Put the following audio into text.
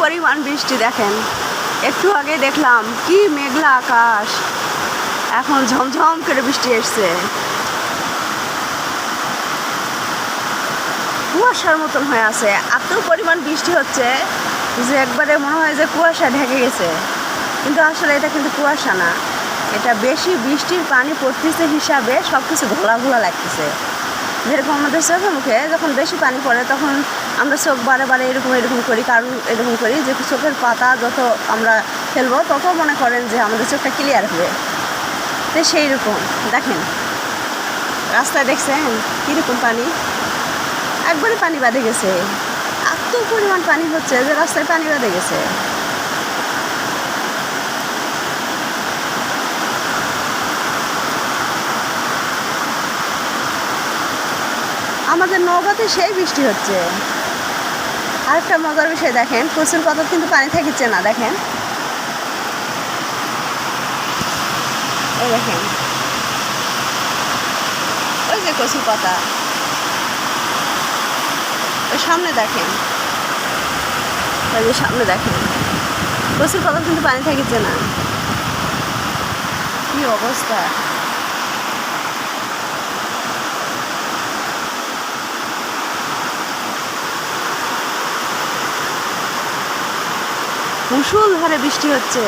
পরিমাণ বৃষ্টি দেখেন। একটু আগে দেখলাম কি মেঘলা আকাশ, এখন ঝমঝম করে বৃষ্টি এসছে। কুয়াশার মতন হয়ে আছে, এত পরিমাণ বৃষ্টি হচ্ছে যে একবারে মনে হয় যে কুয়াশা ঢেকে গেছে, কিন্তু আসলে এটা কিন্তু কুয়াশা না, এটা বেশি বৃষ্টির পানি পড়তেছে হিসাবে সব কিছু ঘোলা ঘোলা লাগতেছে। যেরকম আমাদের চোখে মুখে যখন বেশি পানি পড়ে তখন আমরা চোখ বারে বারে এরকম করি, কারণ এরকম করি যে চোখের পাতা যত আমরা ফেলবো তত মনে করেন যে আমাদের চোখটা ক্লিয়ার হবে। তো সেই রকম দেখেন রাস্তায় দেখছেন কীরকম পানি, একবারে পানি বেঁধে গেছে, এত পরিমাণ পানি হচ্ছে যে রাস্তায় পানি বেঁধে গেছে। আমাদের নৌকাতে সেই বৃষ্টি হচ্ছে। আরেকটা মজার বিষয় দেখেন, কচুর পাতা কিন্তু পানি থাকিচ্ছে না, দেখেন এই দেখেন, ওই যে কচুর পাতা, ওই সামনে দেখেন, ওই যে সামনে দেখেন, কচুর পাতা কিন্তু পানি থাকিচ্ছে না, কি অবস্থা। মুষলধারে বৃষ্টি হচ্ছে।